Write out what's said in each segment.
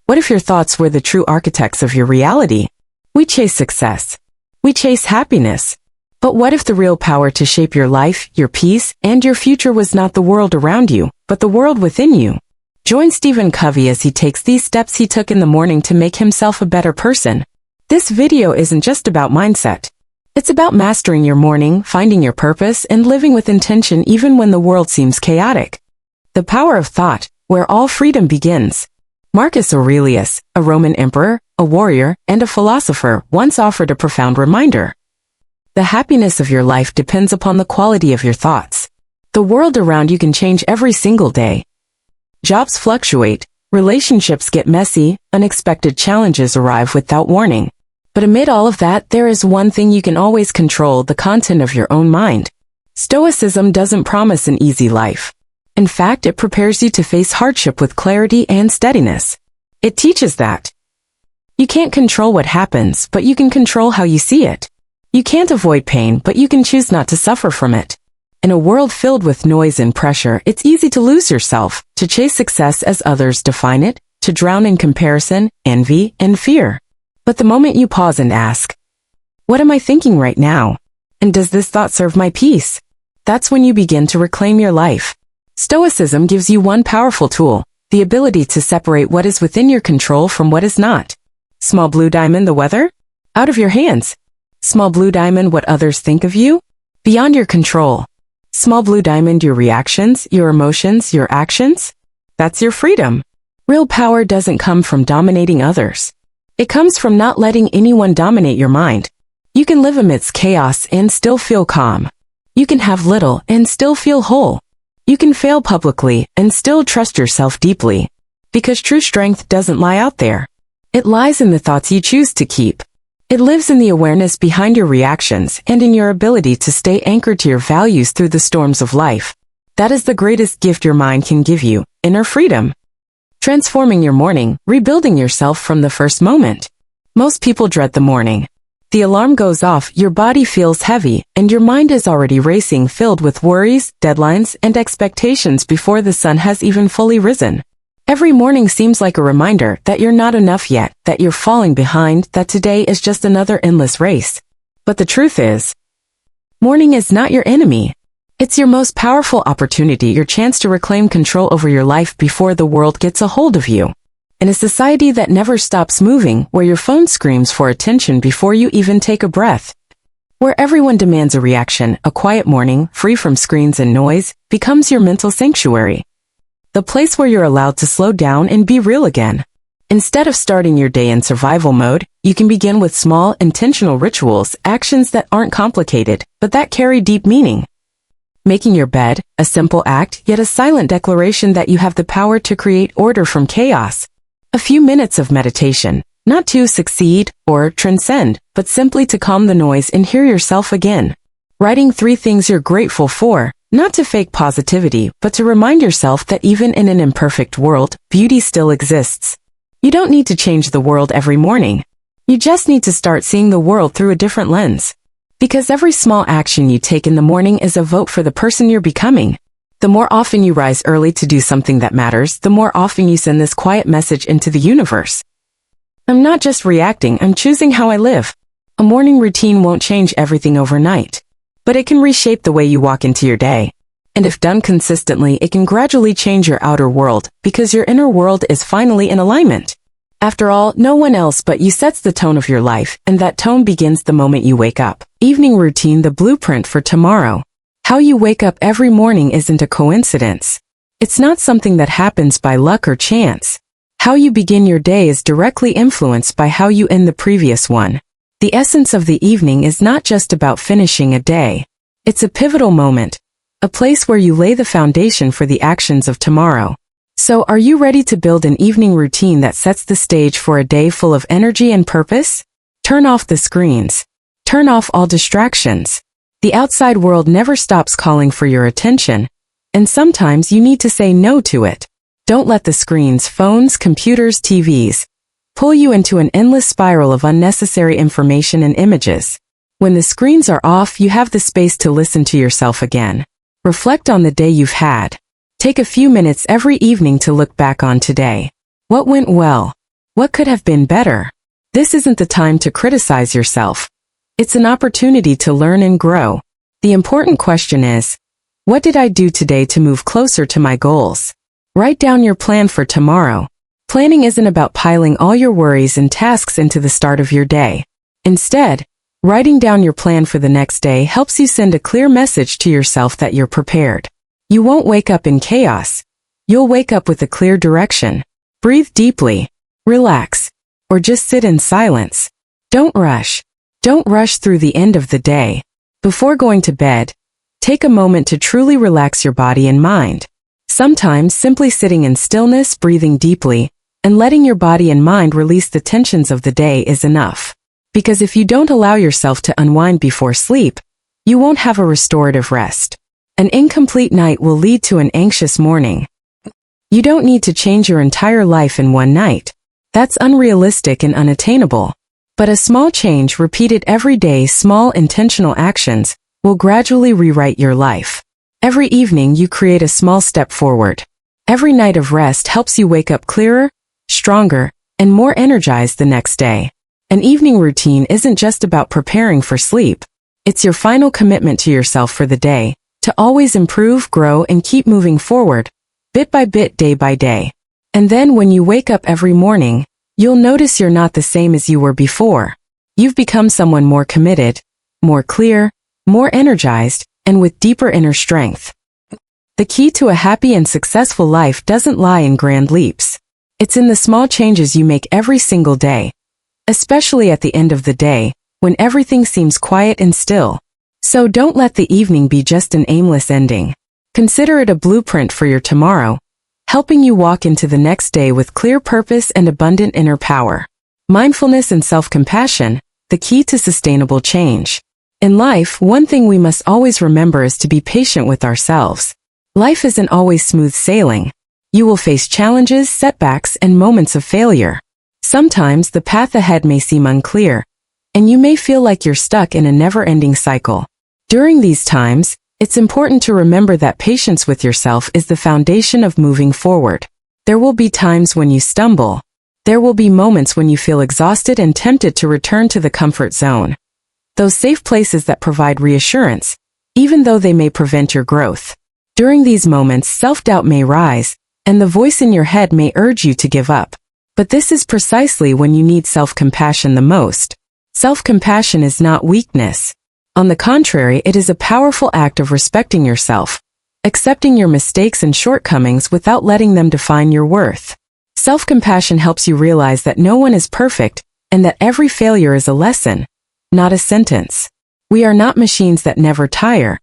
What if your thoughts were the true architects of your reality? We chase success. We chase happiness. But what if the real power to shape your life, your peace, and your future was not the world around you, but the world within you? Join Stephen Covey as he takes these steps he took in the morning to make himself a better person. This video isn't just about mindset. It's about mastering your morning, finding your purpose, and living with intention even when the world seems chaotic. The power of thought, where all freedom begins. Marcus Aurelius, a Roman emperor, a warrior, and a philosopher, once offered a profound reminder. The happiness of your life depends upon the quality of your thoughts. The world around you can change every single day. Jobs fluctuate, relationships get messy, unexpected challenges arrive without warning. But amid all of that, there is one thing you can always control: the content of your own mind. Stoicism doesn't promise an easy life. In fact, it prepares you to face hardship with clarity and steadiness. It teaches that you can't control what happens, but you can control how you see it. You can't avoid pain, but you can choose not to suffer from it. In a world filled with noise and pressure, it's easy to lose yourself, to chase success as others define it, to drown in comparison, envy, and fear. But the moment you pause and ask, what am I thinking right now? And does this thought serve my peace? That's when you begin to reclaim your life. Stoicism gives you one powerful tool: the ability to separate what is within your control from what is not. Small blue diamond, the weather? Out of your hands. Small blue diamond, what others think of you? Beyond your control. Small blue diamond, your reactions, your emotions, your actions? That's your freedom. Real power doesn't come from dominating others. It comes from not letting anyone dominate your mind. You can live amidst chaos and still feel calm. You can have little and still feel whole. You can fail publicly and still trust yourself deeply. Because true strength doesn't lie out there. It lies in the thoughts you choose to keep. It lives in the awareness behind your reactions and in your ability to stay anchored to your values through the storms of life. That is the greatest gift your mind can give you: inner freedom. Transforming your morning, rebuilding yourself from the first moment. Most people dread the morning. The alarm goes off, your body feels heavy, and your mind is already racing, filled with worries, deadlines, and expectations before the sun has even fully risen. Every morning seems like a reminder that you're not enough yet, that you're falling behind, that today is just another endless race. But the truth is, morning is not your enemy. It's your most powerful opportunity, your chance to reclaim control over your life before the world gets a hold of you. In a society that never stops moving, where your phone screams for attention before you even take a breath, where everyone demands a reaction, a quiet morning, free from screens and noise, becomes your mental sanctuary. The place where you're allowed to slow down and be real again. Instead of starting your day in survival mode, you can begin with small, intentional rituals, actions that aren't complicated, but that carry deep meaning. Making your bed, a simple act, yet a silent declaration that you have the power to create order from chaos. A few minutes of meditation, not to succeed or transcend, but simply to calm the noise and hear yourself again. Writing 3 things you're grateful for, not to fake positivity, but to remind yourself that even in an imperfect world, beauty still exists. You don't need to change the world every morning. You just need to start seeing the world through a different lens. Because every small action you take in the morning is a vote for the person you're becoming. The more often you rise early to do something that matters, the more often you send this quiet message into the universe. I'm not just reacting, I'm choosing how I live. A morning routine won't change everything overnight, but it can reshape the way you walk into your day. And if done consistently, it can gradually change your outer world, because your inner world is finally in alignment. After all, no one else but you sets the tone of your life, and that tone begins the moment you wake up. Evening routine, the blueprint for tomorrow. How you wake up every morning isn't a coincidence. It's not something that happens by luck or chance. How you begin your day is directly influenced by how you end the previous one. The essence of the evening is not just about finishing a day. It's a pivotal moment, a place where you lay the foundation for the actions of tomorrow. So, are you ready to build an evening routine that sets the stage for a day full of energy and purpose? Turn off the screens. Turn off all distractions. The outside world never stops calling for your attention, and sometimes you need to say no to it. Don't let the screens, phones, computers, TVs, pull you into an endless spiral of unnecessary information and images. When the screens are off, you have the space to listen to yourself again. Reflect on the day you've had. Take a few minutes every evening to look back on today. What went well? What could have been better? This isn't the time to criticize yourself. It's an opportunity to learn and grow. The important question is, what did I do today to move closer to my goals? Write down your plan for tomorrow. Planning isn't about piling all your worries and tasks into the start of your day. Instead, writing down your plan for the next day helps you send a clear message to yourself that you're prepared. You won't wake up in chaos. You'll wake up with a clear direction. Breathe deeply, relax, or just sit in silence. Don't rush. Don't rush through the end of the day. Before going to bed, take a moment to truly relax your body and mind. Sometimes simply sitting in stillness, breathing deeply, and letting your body and mind release the tensions of the day is enough. Because if you don't allow yourself to unwind before sleep, you won't have a restorative rest. An incomplete night will lead to an anxious morning. You don't need to change your entire life in one night. That's unrealistic and unattainable. But a small change repeated every day, small intentional actions, will gradually rewrite your life. Every evening you create a small step forward. Every night of rest helps you wake up clearer, stronger, and more energized the next day. An evening routine isn't just about preparing for sleep. It's your final commitment to yourself for the day, to always improve, grow, and keep moving forward, bit by bit, day by day. And then when you wake up every morning, you'll notice you're not the same as you were before. You've become someone more committed, more clear, more energized, and with deeper inner strength. The key to a happy and successful life doesn't lie in grand leaps. It's in the small changes you make every single day, especially at the end of the day, when everything seems quiet and still. So don't let the evening be just an aimless ending. Consider it a blueprint for your tomorrow, helping you walk into the next day with clear purpose and abundant inner power. Mindfulness and self-compassion, the key to sustainable change. In life, one thing we must always remember is to be patient with ourselves. Life isn't always smooth sailing. You will face challenges, setbacks, and moments of failure. Sometimes the path ahead may seem unclear, and you may feel like you're stuck in a never-ending cycle. During these times, it's important to remember that patience with yourself is the foundation of moving forward. There will be times when you stumble. There will be moments when you feel exhausted and tempted to return to the comfort zone. Those safe places that provide reassurance, even though they may prevent your growth. During these moments, self-doubt may rise, and the voice in your head may urge you to give up. But this is precisely when you need self-compassion the most. Self-compassion is not weakness. On the contrary, it is a powerful act of respecting yourself, accepting your mistakes and shortcomings without letting them define your worth. Self-compassion helps you realize that no one is perfect, and that every failure is a lesson, not a sentence. We are not machines that never tire,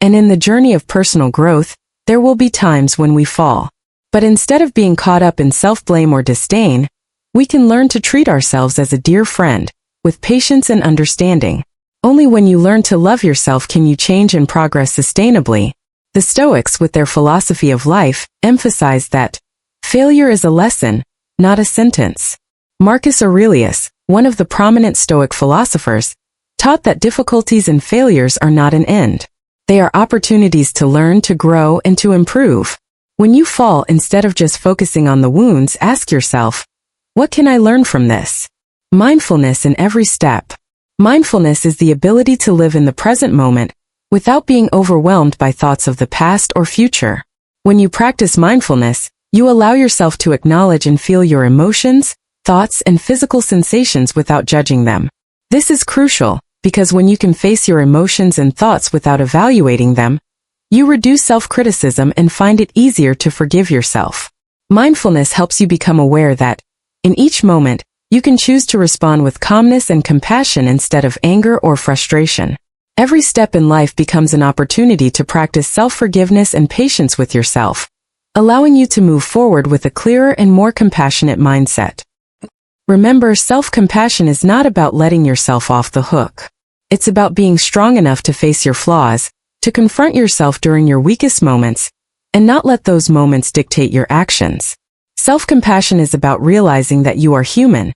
and in the journey of personal growth, there will be times when we fall. But instead of being caught up in self-blame or disdain, we can learn to treat ourselves as a dear friend, with patience and understanding. Only when you learn to love yourself can you change and progress sustainably. The Stoics, with their philosophy of life, emphasize that failure is a lesson, not a sentence. Marcus Aurelius, one of the prominent Stoic philosophers, taught that difficulties and failures are not an end. They are opportunities to learn, to grow, and to improve. When you fall, instead of just focusing on the wounds, ask yourself, what can I learn from this? Mindfulness in every step. Mindfulness is the ability to live in the present moment without being overwhelmed by thoughts of the past or future. When you practice mindfulness, you allow yourself to acknowledge and feel your emotions, thoughts, and physical sensations without judging them. This is crucial because when you can face your emotions and thoughts without evaluating them, you reduce self-criticism and find it easier to forgive yourself. Mindfulness helps you become aware that, in each moment, you can choose to respond with calmness and compassion instead of anger or frustration. Every step in life becomes an opportunity to practice self-forgiveness and patience with yourself, allowing you to move forward with a clearer and more compassionate mindset. Remember, self-compassion is not about letting yourself off the hook. It's about being strong enough to face your flaws, to confront yourself during your weakest moments, and not let those moments dictate your actions. Self-compassion is about realizing that you are human,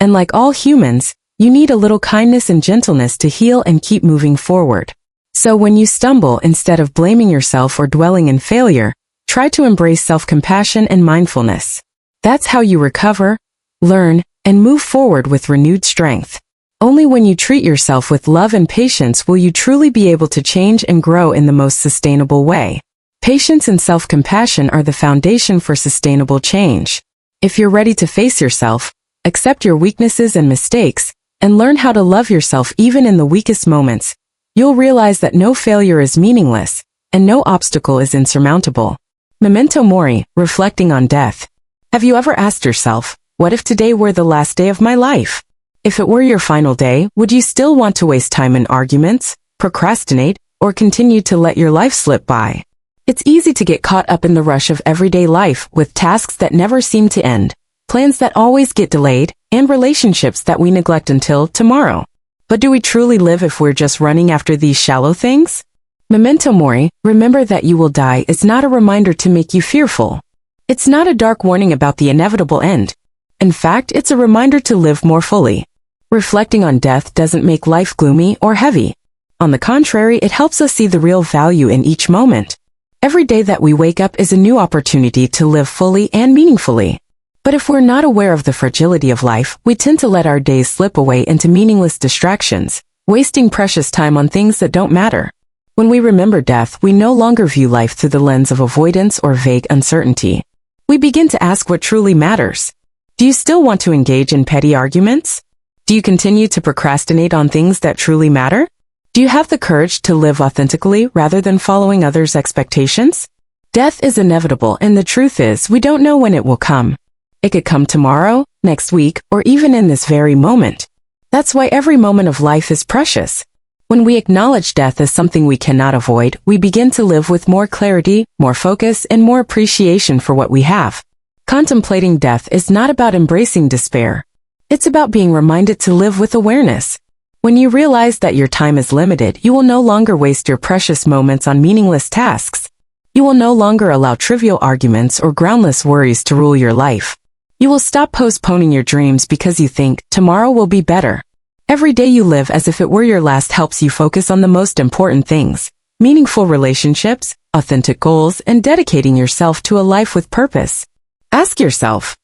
and like all humans, you need a little kindness and gentleness to heal and keep moving forward. So when you stumble, instead of blaming yourself or dwelling in failure, try to embrace self-compassion and mindfulness. That's how you recover, learn, and move forward with renewed strength. Only when you treat yourself with love and patience will you truly be able to change and grow in the most sustainable way. Patience and self-compassion are the foundation for sustainable change. If you're ready to face yourself, accept your weaknesses and mistakes, and learn how to love yourself even in the weakest moments, you'll realize that no failure is meaningless, and no obstacle is insurmountable. Memento mori, reflecting on death. Have you ever asked yourself, what if today were the last day of my life? If it were your final day, would you still want to waste time in arguments, procrastinate, or continue to let your life slip by? It's easy to get caught up in the rush of everyday life with tasks that never seem to end, plans that always get delayed, and relationships that we neglect until tomorrow. But do we truly live if we're just running after these shallow things? Memento mori, remember that you will die, is not a reminder to make you fearful. It's not a dark warning about the inevitable end. In fact, it's a reminder to live more fully. Reflecting on death doesn't make life gloomy or heavy. On the contrary, it helps us see the real value in each moment. Every day that we wake up is a new opportunity to live fully and meaningfully. But if we're not aware of the fragility of life, we tend to let our days slip away into meaningless distractions, wasting precious time on things that don't matter. When we remember death, we no longer view life through the lens of avoidance or vague uncertainty. We begin to ask what truly matters. Do you still want to engage in petty arguments? Do you continue to procrastinate on things that truly matter? Do you have the courage to live authentically rather than following others' expectations? Death is inevitable, and the truth is, we don't know when it will come. It could come tomorrow, next week, or even in this very moment. That's why every moment of life is precious. When we acknowledge death as something we cannot avoid, we begin to live with more clarity, more focus, and more appreciation for what we have. Contemplating death is not about embracing despair. It's about being reminded to live with awareness. When you realize that your time is limited, you will no longer waste your precious moments on meaningless tasks. You will no longer allow trivial arguments or groundless worries to rule your life. You will stop postponing your dreams because you think, tomorrow will be better. Every day you live as if it were your last helps you focus on the most important things: meaningful relationships, authentic goals, and dedicating yourself to a life with purpose. Ask yourself,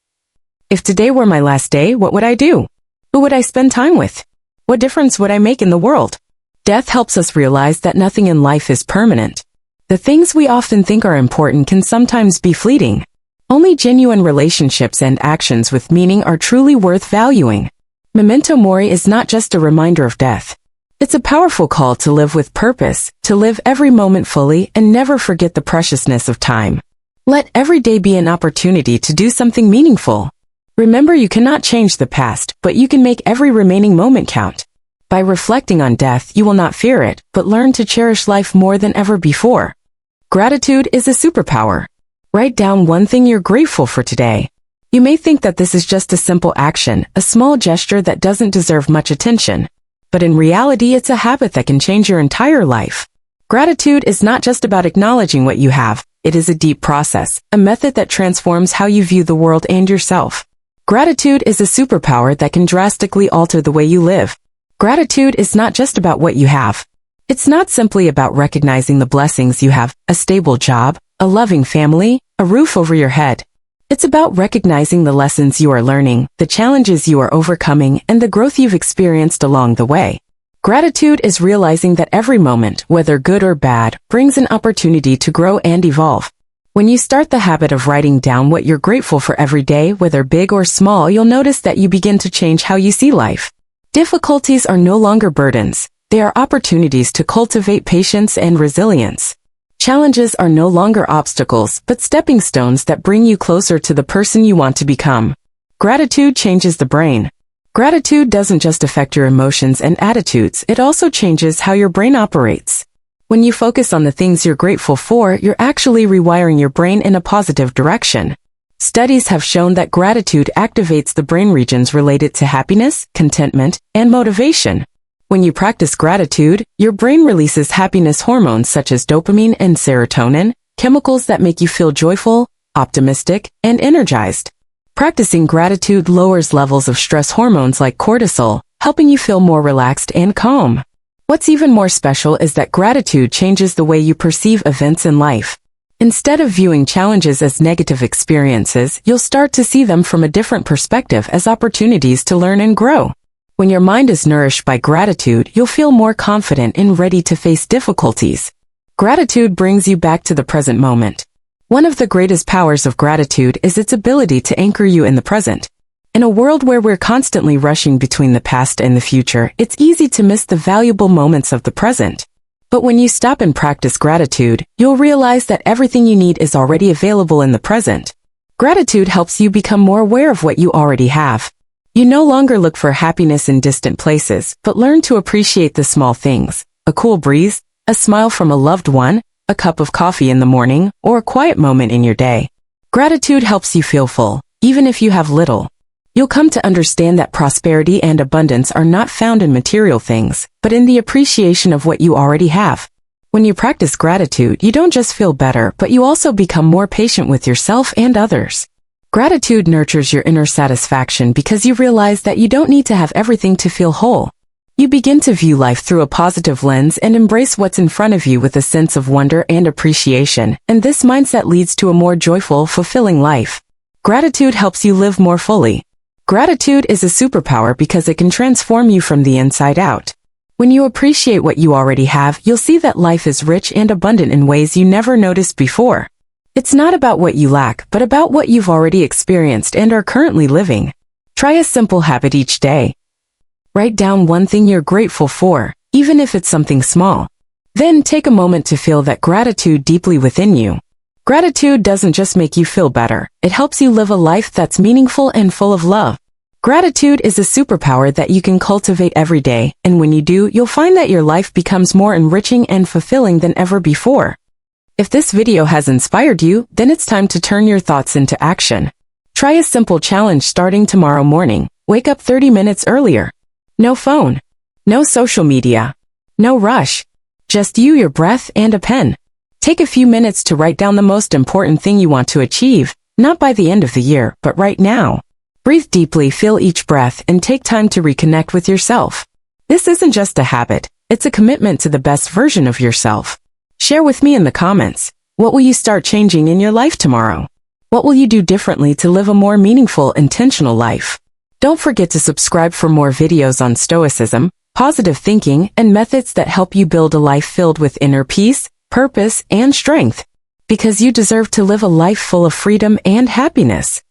if today were my last day, what would I do? Who would I spend time with? What difference would I make in the world? Death helps us realize that nothing in life is permanent. The things we often think are important can sometimes be fleeting. Only genuine relationships and actions with meaning are truly worth valuing. Memento mori is not just a reminder of death. It's a powerful call to live with purpose, to live every moment fully, and never forget the preciousness of time. Let every day be an opportunity to do something meaningful. Remember, you cannot change the past, but you can make every remaining moment count. By reflecting on death, you will not fear it, but learn to cherish life more than ever before. Gratitude is a superpower. Write down one thing you're grateful for today. You may think that this is just a simple action, a small gesture that doesn't deserve much attention. But in reality, it's a habit that can change your entire life. Gratitude is not just about acknowledging what you have. It is a deep process, a method that transforms how you view the world and yourself. Gratitude is a superpower that can drastically alter the way you live. Gratitude is not just about what you have. It's not simply about recognizing the blessings you have: a stable job, a loving family, a roof over your head. It's about recognizing the lessons you are learning, the challenges you are overcoming, and the growth you've experienced along the way. Gratitude is realizing that every moment, whether good or bad, brings an opportunity to grow and evolve. When you start the habit of writing down what you're grateful for every day, whether big or small, you'll notice that you begin to change how you see life. Difficulties are no longer burdens. They are opportunities to cultivate patience and resilience. Challenges are no longer obstacles, but stepping stones that bring you closer to the person you want to become. Gratitude changes the brain. Gratitude doesn't just affect your emotions and attitudes, it also changes how your brain operates. When you focus on the things you're grateful for, you're actually rewiring your brain in a positive direction. Studies have shown that gratitude activates the brain regions related to happiness, contentment, and motivation. When you practice gratitude, your brain releases happiness hormones such as dopamine and serotonin, chemicals that make you feel joyful, optimistic, and energized. Practicing gratitude lowers levels of stress hormones like cortisol, helping you feel more relaxed and calm. What's even more special is that gratitude changes the way you perceive events in life. Instead of viewing challenges as negative experiences, you'll start to see them from a different perspective as opportunities to learn and grow. When your mind is nourished by gratitude, you'll feel more confident and ready to face difficulties. Gratitude brings you back to the present moment. One of the greatest powers of gratitude is its ability to anchor you in the present. In a world where we're constantly rushing between the past and the future, it's easy to miss the valuable moments of the present. But when you stop and practice gratitude, you'll realize that everything you need is already available in the present. Gratitude helps you become more aware of what you already have. You no longer look for happiness in distant places, but learn to appreciate the small things: a cool breeze, a smile from a loved one, a cup of coffee in the morning, or a quiet moment in your day. Gratitude helps you feel full, even if you have little. You'll come to understand that prosperity and abundance are not found in material things, but in the appreciation of what you already have. When you practice gratitude, you don't just feel better, but you also become more patient with yourself and others. Gratitude nurtures your inner satisfaction because you realize that you don't need to have everything to feel whole. You begin to view life through a positive lens and embrace what's in front of you with a sense of wonder and appreciation, and this mindset leads to a more joyful, fulfilling life. Gratitude helps you live more fully. Gratitude is a superpower because it can transform you from the inside out. When you appreciate what you already have, you'll see that life is rich and abundant in ways you never noticed before. It's not about what you lack, but about what you've already experienced and are currently living. Try a simple habit each day. Write down one thing you're grateful for, even if it's something small. Then take a moment to feel that gratitude deeply within you. Gratitude doesn't just make you feel better, it helps you live a life that's meaningful and full of love. Gratitude is a superpower that you can cultivate every day, and when you do, you'll find that your life becomes more enriching and fulfilling than ever before. If this video has inspired you, then it's time to turn your thoughts into action. Try a simple challenge starting tomorrow morning. Wake up 30 minutes earlier. No phone. No social media. No rush. Just you, your breath, and a pen. Take a few minutes to write down the most important thing you want to achieve, not by the end of the year, but right now. Breathe deeply, feel each breath, and take time to reconnect with yourself. This isn't just a habit, it's a commitment to the best version of yourself. Share with me in the comments. What will you start changing in your life tomorrow? What will you do differently to live a more meaningful, intentional life? Don't forget to subscribe for more videos on Stoicism, positive thinking, and methods that help you build a life filled with inner peace, purpose, and strength. Because you deserve to live a life full of freedom and happiness.